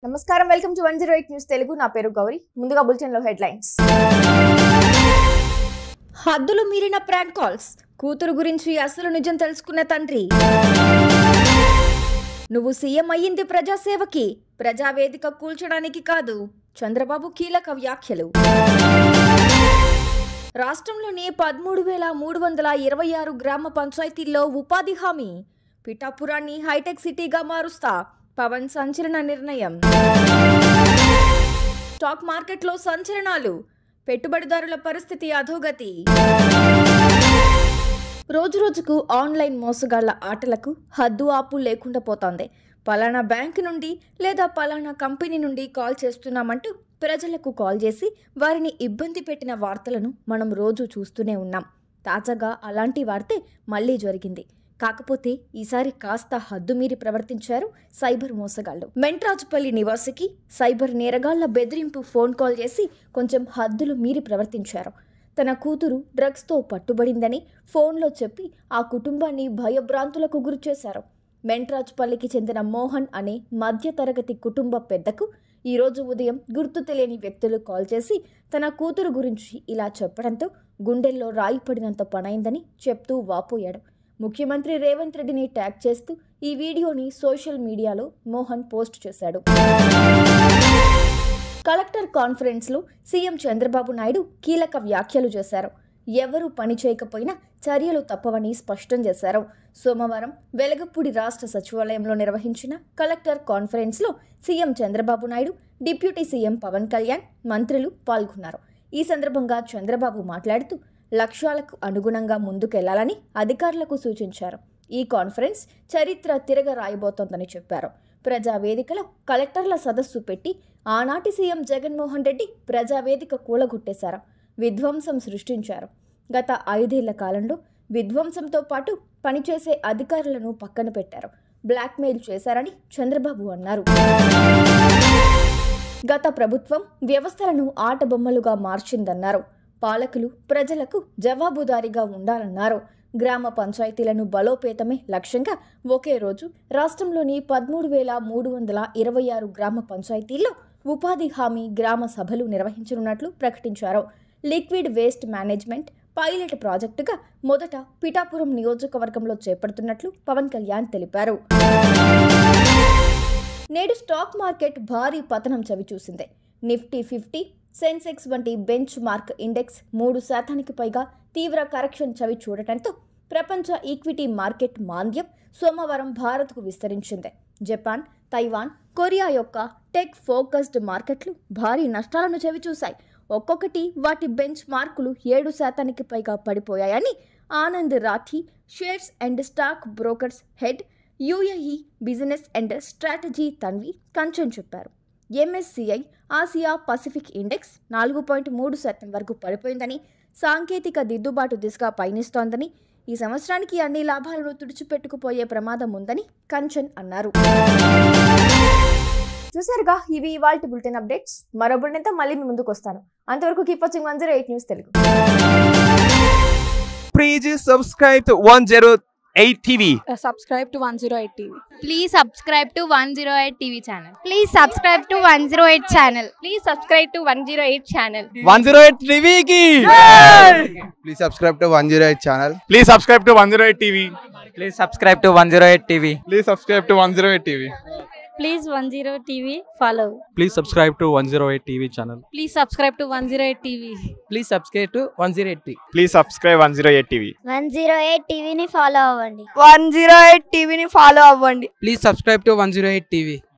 నమస్కారం welcome to 108 news Telugu నా పేరు గౌరీ ముందుగా బులెటిన్ లో హెడ్లైన్స్ హద్దులు మీరిన ప్రాంక్ కాల్స్ కూతురు గురించి అసలు నిజం తెలుసుకున్న తండ్రి నువ్వు సీఎం అయ్యింది ప్రజాసేవకి ప్రజావేదిక కూల్చడానికి కాదు చంద్రబాబు కీలక వ్యాఖ్యలు రాష్ట్రంలోని 13,326 గ్రామ పంచాయతీల్లో ఉపాధి హామీ పిఠాపురాన్ని హైటెక్ సిటీగా మారుస్తా పవన్ సంచలన నిర్ణయం స్టాక్ మార్కెట్లో సంచలనాలు పెట్టుబడిదారుల పరిస్థితి అధోగతి రోజురోజుకు ఆన్లైన్ మోసగాళ్ల ఆటలకు హద్దు ఆపు లేకుండా పోతోంది. పలానా బ్యాంకు నుండి లేదా పలానా కంపెనీ నుండి కాల్ చేస్తున్నామంటూ ప్రజలకు కాల్ చేసి వారిని ఇబ్బంది పెట్టిన వార్తలను మనం రోజు చూస్తూనే ఉన్నాం. తాజాగా అలాంటి వార్తే మళ్లీ జరిగింది. కాకపోతే ఈసారి కాస్త హద్దుమీరి ప్రవర్తించారు సైబర్ మోసగాళ్లు. మెంట్రాజుపల్లి నివాసికి సైబర్ నేరగాళ్ల బెదిరింపు ఫోన్ కాల్ చేసి కొంచెం హద్దులు మీరి ప్రవర్తించారు. తన కూతురు డ్రగ్స్తో పట్టుబడిందని ఫోన్లో చెప్పి ఆ కుటుంబాన్ని భయభ్రాంతులకు గురిచేశారు. మెంట్రాజుపల్లికి చెందిన మోహన్ అనే మధ్యతరగతి కుటుంబ పెద్దకు ఈరోజు ఉదయం గుర్తు తెలియని వ్యక్తులు కాల్ చేసి తన కూతురు గురించి ఇలా చెప్పడంతో గుండెల్లో రాయి పడినంత పనైందని చెప్తూ వాపోయాడు. ముఖ్యమంత్రి రేవంత్ రెడ్డిని ట్యాగ్ చేస్తూ ఈ వీడియోని సోషల్ మీడియాలో మోహన్ పోస్ట్ చేశాడు. కలెక్టర్ కాన్ఫరెన్స్లో సీఎం చంద్రబాబు నాయుడు కీలక వ్యాఖ్యలు చేశారు. ఎవరూ పని చేయకపోయినా చర్యలు తప్పవని స్పష్టం చేశారు. సోమవారం వెలగపూడి రాష్ట్ర సచివాలయంలో నిర్వహించిన కలెక్టర్ కాన్ఫరెన్స్లో CM Chandrababu Naidu, deputy CM Pawan Kalyan, మంత్రులు పాల్గొన్నారు. ఈ సందర్భంగా చంద్రబాబు మాట్లాడుతూ లక్ష్యాలకు అనుగుణంగా ముందుకెళ్లాలని అధికారులకు సూచించారు. ఈ కాన్ఫరెన్స్ చరిత్ర తిరగ రాయబోతోందని చెప్పారు. ప్రజావేదికలో కలెక్టర్ల సదస్సు పెట్టి ఆనాటి సీఎం జగన్మోహన్ రెడ్డి ప్రజావేదిక కూలగొట్టేశారు. విధ్వంసం సృష్టించారు. గత 5 ఏళ్ల కాలంలో విధ్వంసంతో పాటు పనిచేసే అధికారులను పక్కన పెట్టారు. బ్లాక్మెయిల్ చేశారని చంద్రబాబు అన్నారు. గత ప్రభుత్వం వ్యవస్థలను ఆటబొమ్మలుగా మార్చిందన్నారు. పాలకులు ప్రజలకు జవాబుదారీగా ఉండాలన్నారు. గ్రామ పంచాయతీలను బలోపేతమే లక్ష్యంగా ఒకే రోజు రాష్ట్రంలోని 13,326 గ్రామ పంచాయతీల్లో ఉపాధి హామీ గ్రామ సభలు నిర్వహించనున్నట్లు ప్రకటించారు. లిక్విడ్ వేస్ట్ మేనేజ్మెంట్ పైలట్ ప్రాజెక్టుగా మొదట పిఠాపురం నియోజకవర్గంలో చేపడుతున్నట్లు పవన్ కళ్యాణ్ తెలిపారు. నేడు స్టాక్ మార్కెట్ భారీ పతనం చవిచూసింది. నిఫ్టీ 50, సెన్సెక్స్ వంటి బెంచ్ మార్క్ ఇండెక్స్ 3% పైగా తీవ్ర కరెక్షన్ చవి చూడటంతో ప్రపంచ ఈక్విటీ మార్కెట్ మాంద్యం సోమవారం భారత్కు విస్తరించింది. జపాన్, తైవాన్, కొరియా యొక్క టెక్ ఫోకస్డ్ మార్కెట్లు భారీ నష్టాలను చవిచూశాయి. ఒక్కొక్కటి వాటి బెంచ్ మార్కులు 7% పైగా పడిపోయాయని Anand Rathi, shares and stock brokers head, UAE business and strategy Tanvi Kanchan చెప్పారు. ఎంఎస్సిఐ ఆసియా పసిఫిక్ ఇండెక్స్ 4.3% వరకు పడిపోయిందని, సాంకేతిక దిద్దుబాటు దిశగా పయనిస్తోందని, ఈ సంవత్సరానికి అన్ని లాభాలను తుడిచిపెట్టుకుపోయే ప్రమాదం ఉందని కంచన్ అన్నారు. చూసారుగా, ఇవి ఇవాల్టి బులెటిన్ అప్డేట్స్. మరో బులెటిన్తో మళ్ళీ మీ ముందుకు వస్తాను. అంతవరకు keep watching 108 news Telugu. Please subscribe to 108 TV. Subscribe to 108 TV. Please subscribe to 108 TV channel. Please subscribe to 108 channel. Please subscribe to 108 channel. 108 TV ki. Please subscribe to 108 channel. Please subscribe to 108 TV. Please subscribe to 108 TV. Please subscribe to 108 TV. Please 108 TV follow. Please subscribe to 108 TV channel. Please subscribe to 108 TV. Please subscribe to 108 TV. Please subscribe 108 TV. 108 TV ni follow అవ్వండి. 108 TV ni follow అవ్వండి. Please subscribe to 108 TV.